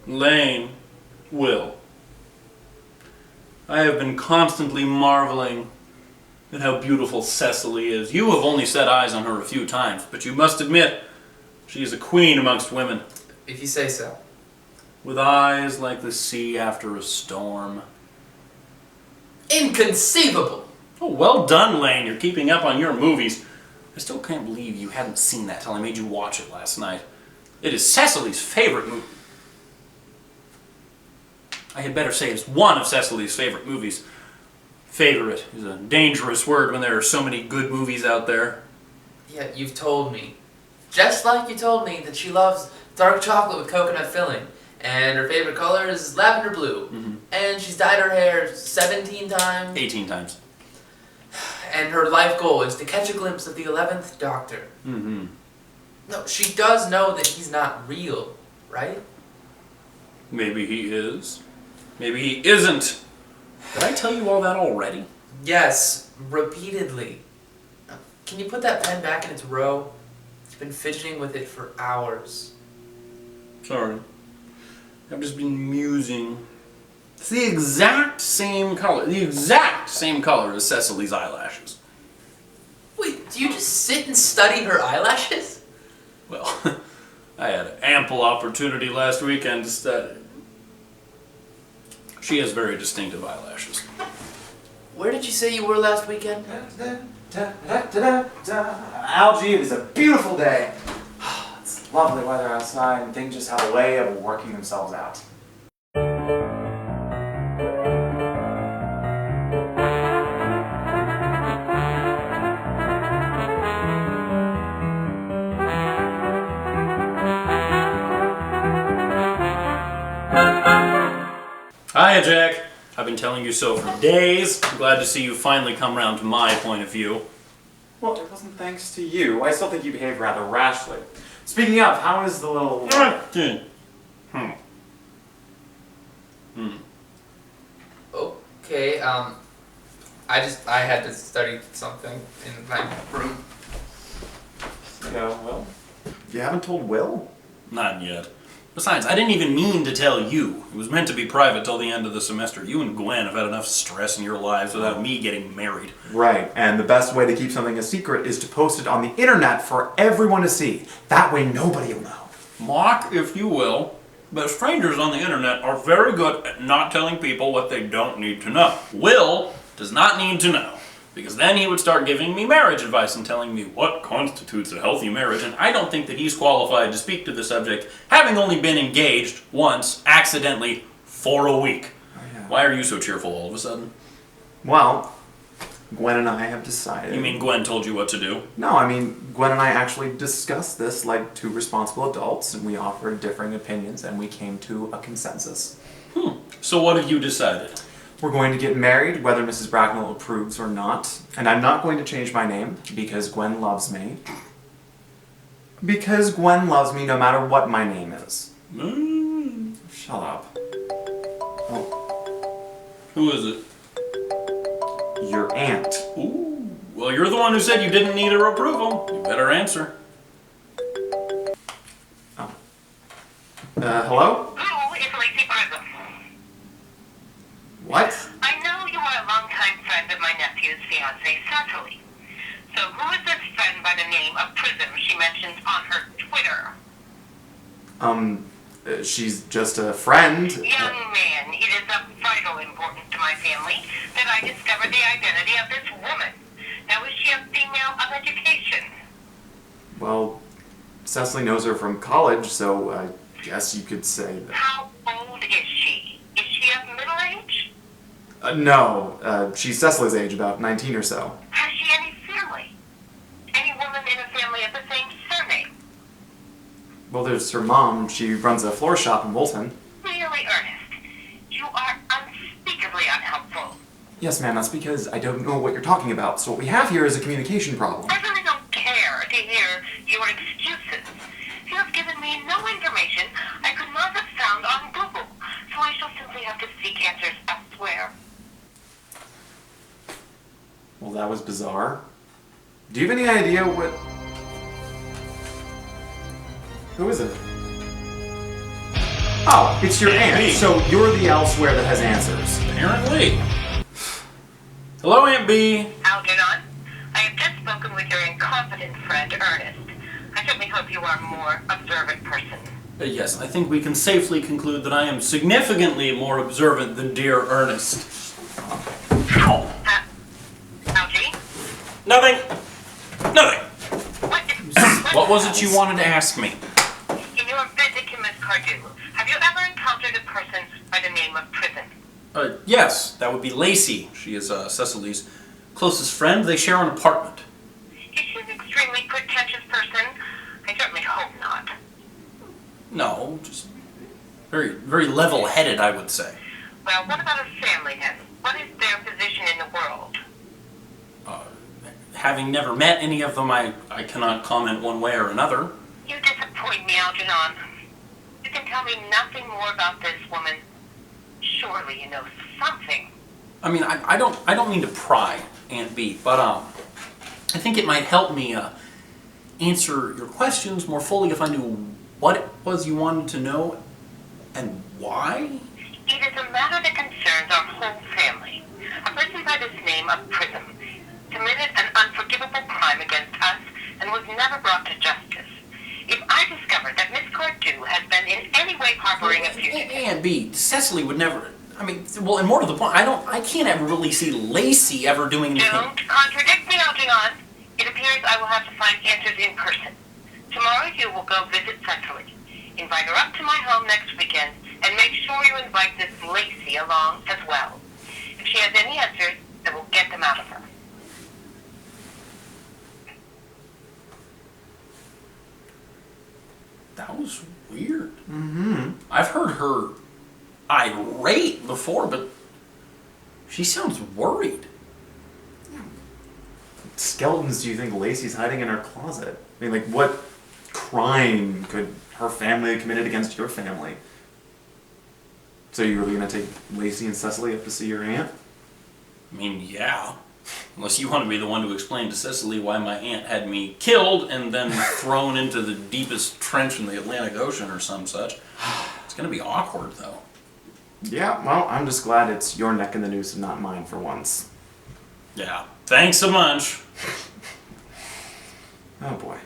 Lane, Will. I have been constantly marveling at how beautiful Cecily is. You have only set eyes on her a few times, but you must admit, she is a queen amongst women. If you say so. With eyes like the sea after a storm. Inconceivable! Oh, well done, Lane. You're keeping up on your movies. I still can't believe you hadn't seen that till I made you watch it last night. It is Cecily's favorite movie. I had better say it's one of Cecily's favorite movies. Favorite is a dangerous word when there are so many good movies out there. Yeah, you've told me. Just like you told me that she loves dark chocolate with coconut filling. And her favorite color is lavender blue. Mm-hmm. And she's dyed her hair 17 times. 18 times. And her life goal is to catch a glimpse of the 11th Doctor. Mm-hmm. No, she does know that he's not real, right? Maybe he is. Maybe he isn't. Did I tell you all that already? Yes, repeatedly. Can you put that pen back in its row? You've been fidgeting with it for hours. Sorry. I've just been musing. It's the exact same color. The exact same color as Cecily's eyelashes. Wait, do you just sit and study her eyelashes? Well, I had ample opportunity last weekend to study. She has very distinctive eyelashes. Where did you say you were last weekend? Algie, it is a beautiful day. It's lovely weather outside, and things just have a way of working themselves out. Hiya, Jack. I've been telling you so for days. I'm glad to see you finally come round to my point of view. Well, it wasn't thanks to you. I still think you behaved rather rashly. Speaking of, how is the little... Okay, I had to study something in my room. Yeah, Will? You haven't told Will? Not yet. Besides, I didn't even mean to tell you. It was meant to be private till the end of the semester. You and Gwen have had enough stress in your lives without me getting married. Right, and the best way to keep something a secret is to post it on the internet for everyone to see. That way nobody will know. Mock, if you will, but strangers on the internet are very good at not telling people what they don't need to know. Will does not need to know, because then he would start giving me marriage advice and telling me what constitutes a healthy marriage, and I don't think that he's qualified to speak to the subject, having only been engaged once, accidentally, for a week. Oh, yeah. Why are you so cheerful all of a sudden? Well, Gwen and I have decided... You mean Gwen told you what to do? No, I mean, Gwen and I actually discussed this like two responsible adults, and we offered differing opinions, and we came to a consensus. So what have you decided? We're going to get married, whether Mrs. Bracknell approves or not, and I'm not going to change my name, because Gwen loves me. Because Gwen loves me no matter what my name is. Shut up. Oh, Who is it? your aunt. Ooh. Well, you're the one who said you didn't need her approval. You better answer. Oh. Hello? Who is Lacey Prism? What? I know you are a longtime friend of my nephew's fiancée, Cecily. So who is this friend by the name of Prism she mentions on her Twitter? She's just a friend. Young man, it is of vital importance to my family that I discover the identity of this woman. Now, is she a female of education? Well, Cecily knows her from college, so I guess you could say that. How old is she? Is she of middle age? No, she's Cecily's age, about 19 or so. Has she any family? Any woman in a family of the same surname? Well, there's her mom. She runs a floor shop in Wilton. Really, Ernest, you are unspeakably unhelpful. Yes, ma'am, that's because I don't know what you're talking about. So what we have here is a communication problem. I really don't care to hear your excuses. You have given me no information I could not have found on Google, so I shall simply have to seek answers elsewhere. Well, that was bizarre. Do you have any idea what... Who is it? Oh, it's your Aunt aunt. B. So you're the elsewhere that has answers. Apparently. Hello, Aunt B. Algernon, I have just spoken with your incompetent friend, Ernest. I certainly hope you are a more observant person. Yes, I think we can safely conclude that I am significantly more observant than dear Ernest. Ow. Algie? Nothing. Nothing. What? What was it you wanted to ask me? In your visit to Miss Cardew, have you ever encountered a person by the name of Prison? Yes, that would be Lacey. She is Cecily's closest friend. They share an apartment. Is she an extremely pretentious person? I certainly hope not. No, just very, very level-headed, I would say. Well, what about her family then? What is their position in the world? Having never met any of them, I cannot comment one way or another. You disappoint me, Algernon. You can tell me nothing more about this woman. Surely you know something. I mean, I don't mean to pry, Aunt B, but I think it might help me answer your questions more fully if I knew what it was you wanted to know and why. It is a matter that concerns our whole family. A person by this name of Prism committed an unforgivable crime against us and was never brought to justice. If I discover that Miss Cardew has been in any way harboring a fugitive... Aunt B, Cecily would never... I mean, well, and more to the point, I can't ever really see Lacey ever doing anything... Don't contradict me, Algernon. It appears I will have to find answers in person. Tomorrow you will go visit Cecily. Invite her up to my home next weekend, and make sure you invite this Lacey along as well. If she has any answers, I will get them out of her. That was weird. Mm-hmm. I've heard her irate before, but she sounds worried. Skeletons do you think Lacey's hiding in her closet? I mean, like, what crime could her family have committed against your family? So you're really gonna take Lacey and Cecily up to see your aunt? I mean, yeah. Unless you want to be the one to explain to Cecily why my aunt had me killed and then thrown into the deepest trench in the Atlantic Ocean or some such. It's gonna be awkward, though. Yeah, well, I'm just glad it's your neck in the noose and not mine for once. Yeah. Thanks a bunch. Oh boy.